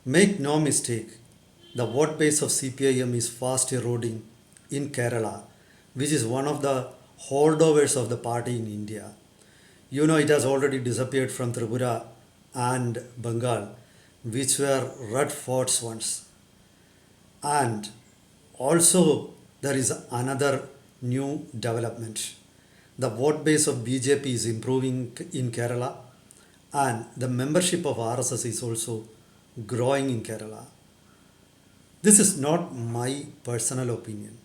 Make no mistake, the vote base of CPIM is fast eroding in Kerala, which is one of the holdovers of the party in India. You know, it has already disappeared from Tripura and Bengal, which were red forts once. And also, there is another new development. The vote base of BJP is improving in Kerala, and the membership of RSS is also growing in Kerala. This is not my personal opinion.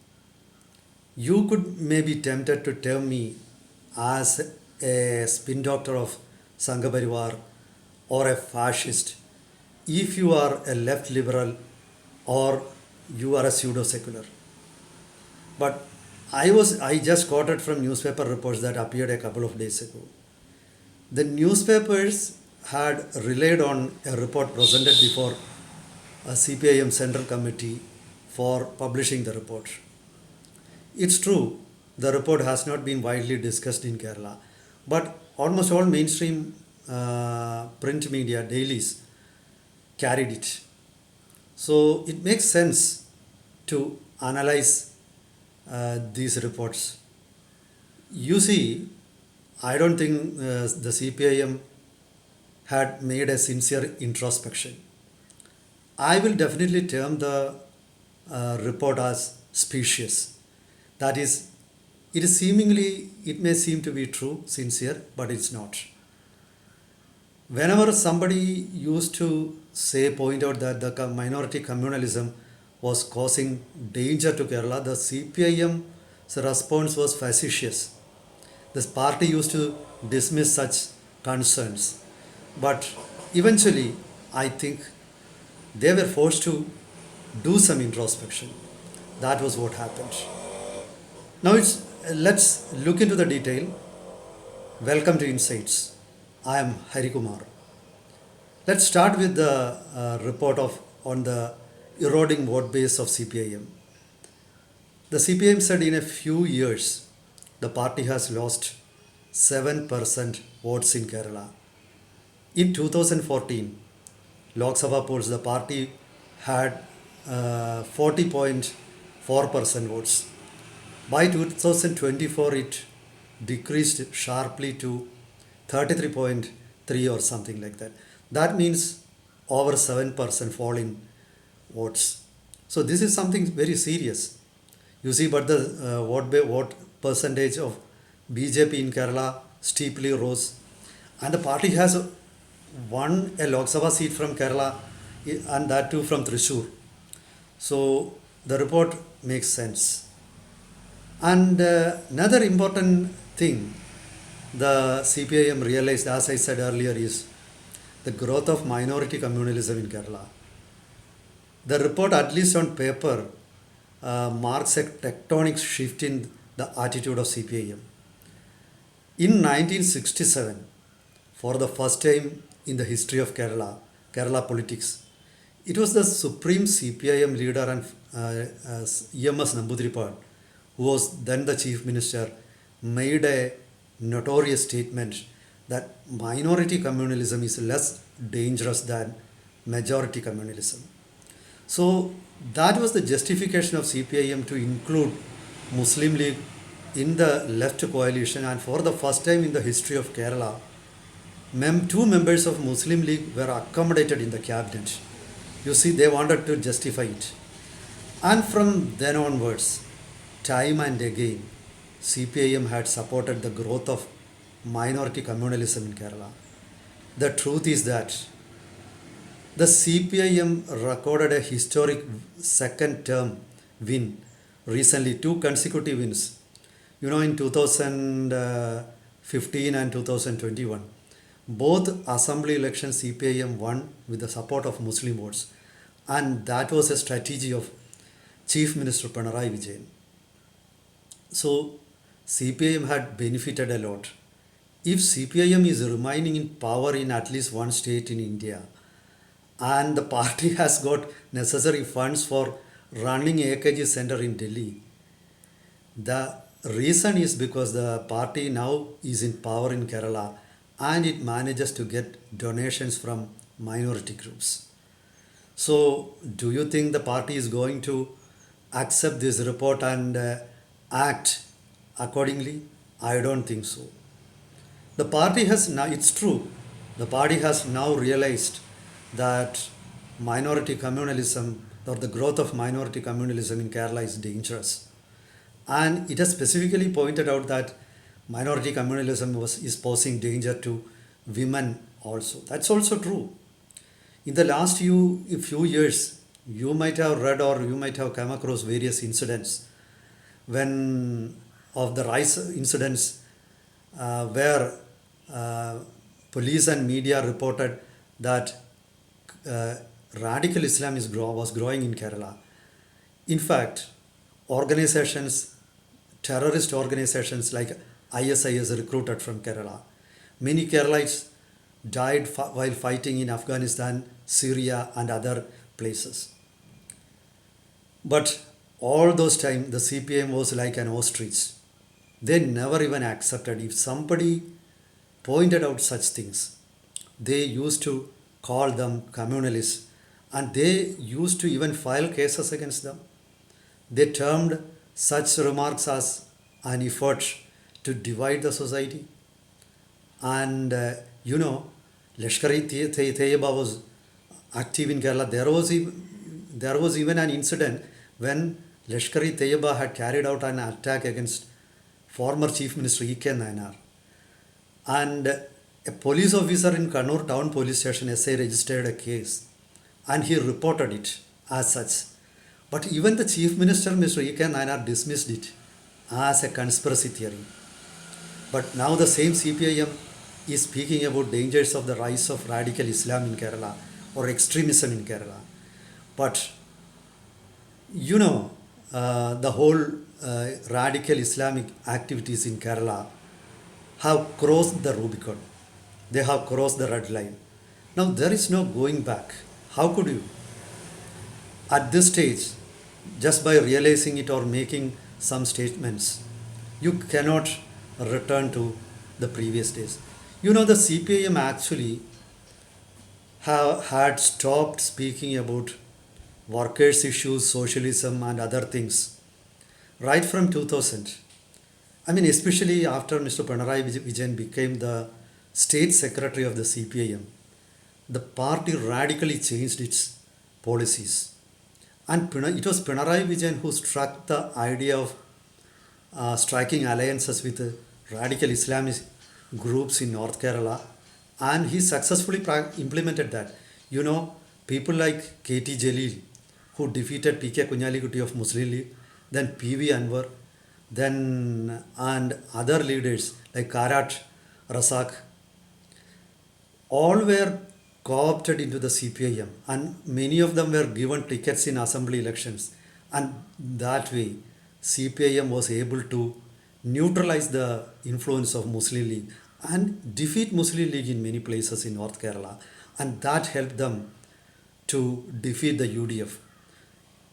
You could maybe tempted to term me as a spin doctor of Sangha Parivar or a fascist if you are a left liberal or you are a pseudo secular. But I just quoted from newspaper reports that appeared a couple of days ago. The newspapers had relied on a report presented before a CPIM Central Committee for publishing the report. It's true, the report has not been widely discussed in Kerala, but almost all mainstream print media dailies carried it. So it makes sense to analyze these reports. You see, I don't think the CPIM had made a sincere introspection. I will definitely term the report as specious. That is, it may seem to be true, sincere, but it's not. Whenever somebody used to point out that the minority communalism was causing danger to Kerala, the CPIM's response was facetious. This party used to dismiss such concerns. But eventually, I think they were forced to do some introspection. That was what happened. Now let's look into the detail. Welcome to Insights. I am Hari Kumar. Let's start with the report on the eroding vote base of CPIM. The CPIM said in a few years the party has lost 7% votes in Kerala. In 2014, Lok Sabha polls, the party had 40.4% votes. By 2024, it decreased sharply to 33.3 or something like that. That means over 7% fall in votes. So this is something very serious. You see, but the vote percentage of BJP in Kerala steeply rose, and the party has won a Lok Sabha seat from Kerala, and that too from Thrissur. So the report makes sense. And another important thing the CPIM realized, as I said earlier, is the growth of minority communalism in Kerala. The report, at least on paper, marks a tectonic shift in the attitude of CPIM. In 1967, for the first time in the history of Kerala politics, it was the supreme CPIM leader and EMS Namboodiripad, who was then the chief minister, made a notorious statement that minority communalism is less dangerous than majority communalism. So that was the justification of CPIM to include Muslim League in the left coalition, and for the first time in the history of Kerala, two members of Muslim League were accommodated in the cabinet. You see, they wanted to justify it. And from then onwards, time and again, CPIM had supported the growth of minority communalism in Kerala. The truth is that the CPIM recorded a historic second term win recently, two consecutive wins. You know, in 2015 and 2021, both assembly elections CPIM won with the support of Muslim votes, and that was a strategy of Chief Minister Pinarayi Vijayan. So CPIM had benefited a lot. If CPIM is remaining in power in at least one state in India, and the party has got necessary funds for running AKG center in Delhi, the reason is because the party now is in power in Kerala and it manages to get donations from minority groups. So, do you think the party is going to accept this report and act accordingly? I don't think so. The party has now, it's true, the party has now realized that minority communalism or the growth of minority communalism in Kerala is dangerous. And it has specifically pointed out that minority communalism is posing danger to women also. That's also true. In the last few years, you might have read or you might have come across various incidents when of the rise incidents where uh, police and media reported that uh, radical Islam was growing in Kerala. In fact, organizations, terrorist organizations like ISIS recruited from Kerala. Many Keralites died while fighting in Afghanistan, Syria, and other places. But all those time, the CPM was like an ostrich. They never even accepted. If somebody pointed out such things, they used to call them communalists and they used to even file cases against them. They termed such remarks as an effort to divide the society. And Lashkar-e-Taiba was active in Kerala. There was even an incident when Lashkar-e-Taiba had carried out an attack against former Chief Minister E.K. Nayanar. And a police officer in Kannur town police station SA registered a case and he reported it as such. But even the Chief Minister, Mr. E.K. Nayanar, dismissed it as a conspiracy theory. But now the same CPIM is speaking about dangers of the rise of radical Islam in Kerala or extremism in Kerala. But the whole radical Islamic activities in Kerala have crossed the Rubicon. They have crossed the red line. Now there is no going back. How could you? At this stage, just by realizing it or making some statements, you cannot return to the previous days. The CPIM actually had stopped speaking about workers' issues, socialism, and other things right from 2000. I mean, especially after Mr. Pinarayi Vijayan became the state secretary of the CPIM, the party radically changed its policies. And it was Pinarayi Vijayan who struck the idea of striking alliances with radical Islamist groups in North Kerala, and he successfully implemented that. People like K.T. Jalil, who defeated P.K. Kunyalikutti of Muslim League, then P.V. Anwar, then and other leaders like Karat Rasak, all were co-opted into the CPIM, and many of them were given tickets in assembly elections, and that way CPIM was able to neutralize the influence of Muslim League and defeat Muslim League in many places in North Kerala, and that helped them to defeat the UDF.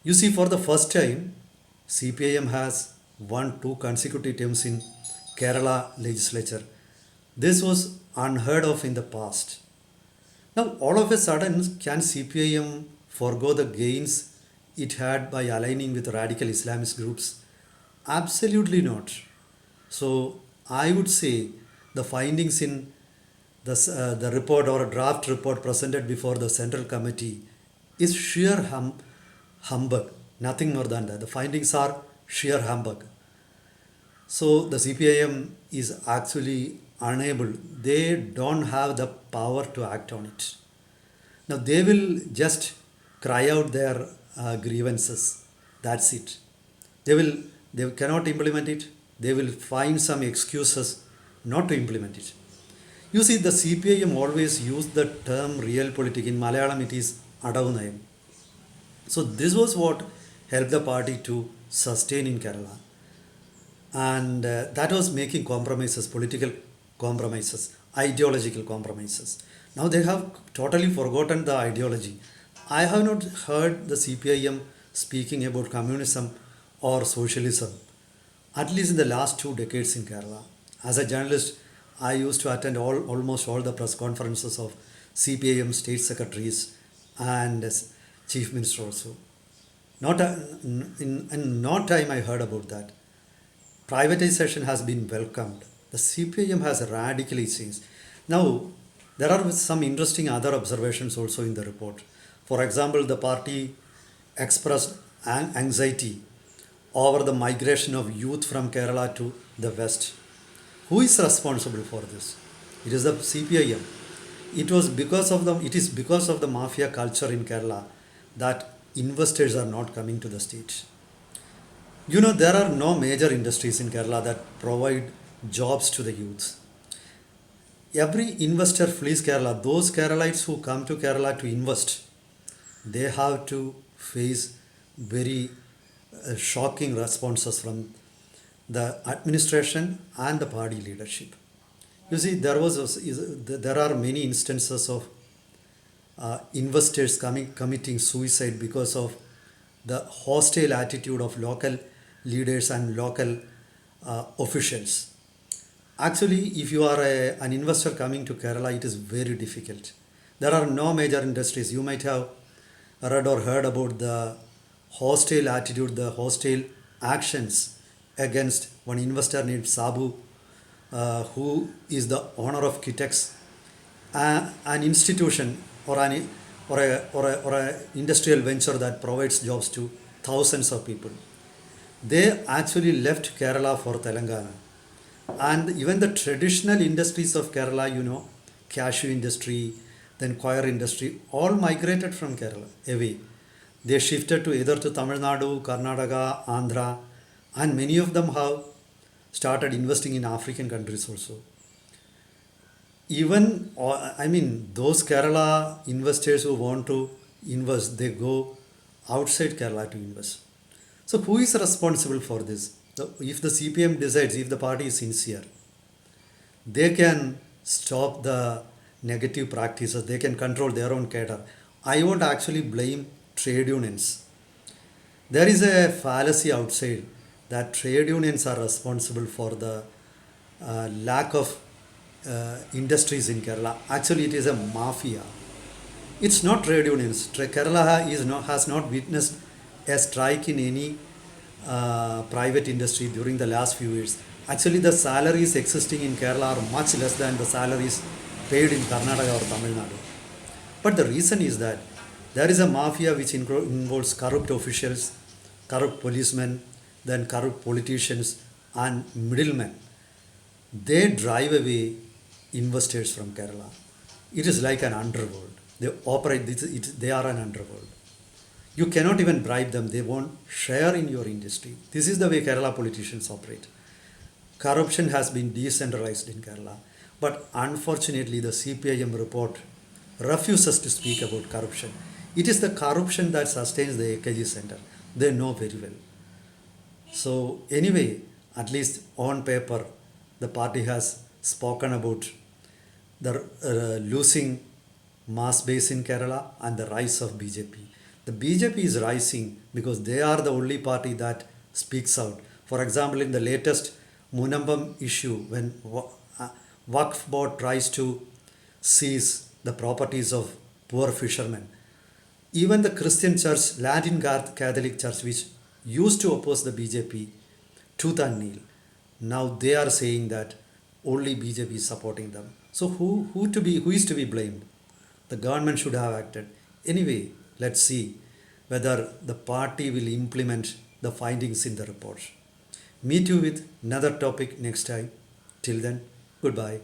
You see, for the first time, CPIM has won 2 consecutive terms in Kerala legislature. This was unheard of in the past. Now, all of a sudden, can CPIM forego the gains it had by aligning with radical Islamist groups? Absolutely not. So, I would say the findings in the report or a draft report presented before the Central Committee is sheer humbug, nothing more than that. The findings are sheer humbug. So, the CPIM is actually unable, they don't have the power to act on it. Now, they will just cry out their grievances. That's it. They cannot implement it. They will find some excuses not to implement it. You see, the CPIM always used the term realpolitik. In Malayalam, it is Adavunayam. So this was what helped the party to sustain in Kerala. And that was making compromises, political compromises, ideological compromises. Now they have totally forgotten the ideology. I have not heard the CPIM speaking about communism or socialism, at least in the last 2 decades in Kerala. As a journalist, I used to attend almost all the press conferences of CPIM state secretaries and chief minister also. Not in no time I heard about that. Privatization has been welcomed. The CPIM has radically changed. Now, there are some interesting other observations also in the report. For example, the party expressed anxiety over the migration of youth from Kerala to the West. Who is responsible for this? It is the CPIM. It is because of the mafia culture in Kerala that investors are not coming to the state. You know, there are no major industries in Kerala that provide jobs to the youth. Every investor flees Kerala. Those Keralites who come to Kerala to invest, they have to face very shocking responses from the administration and the party leadership. You see, there are many instances of investors committing suicide because of the hostile attitude of local leaders and local officials. Actually, if you are an investor coming to Kerala, it is very difficult. There are no major industries. You might have read or heard about the hostile attitude, the hostile actions against one investor named Sabu, who is the owner of Kitex, an institution or a industrial venture that provides jobs to thousands of people. They actually left Kerala for Telangana. And even the traditional industries of Kerala, you know, cashew industry, then coir industry, all migrated from Kerala away. They shifted to either to Tamil Nadu, Karnataka, Andhra, and many of them have started investing in African countries also. Even, those Kerala investors who want to invest, they go outside Kerala to invest. So who is responsible for this? If the CPM decides, if the party is sincere, they can stop the negative practices, they can control their own cadre. I won't actually blame trade unions. There is a fallacy outside that trade unions are responsible for the lack of industries in Kerala. Actually, it is a mafia. It's not trade unions. Kerala has not witnessed a strike in any private industry during the last few years. Actually, the salaries existing in Kerala are much less than the salaries paid in Karnataka or Tamil Nadu. But the reason is that there is a mafia which involves corrupt officials, corrupt policemen, then corrupt politicians and middlemen. They drive away investors from Kerala. It is like an underworld. They are an underworld. You cannot even bribe them. They won't share in your industry. This is the way Kerala politicians operate. Corruption has been decentralized in Kerala. But unfortunately, the CPIM report refuses to speak about corruption. It is the corruption that sustains the AKG center. They know very well. So anyway, at least on paper, the party has spoken about the losing mass base in Kerala and the rise of BJP. The BJP is rising because they are the only party that speaks out. For example, in the latest Munambam issue, when Waqf board tries to seize the properties of poor fishermen, even the Christian church, Latin Catholic church, which used to oppose the BJP tooth and nail, now they are saying that only BJP is supporting them. So who is to be blamed? The government should have acted. Anyway, let's see whether the party will implement the findings in the report. Meet you with another topic next time. Till then, goodbye.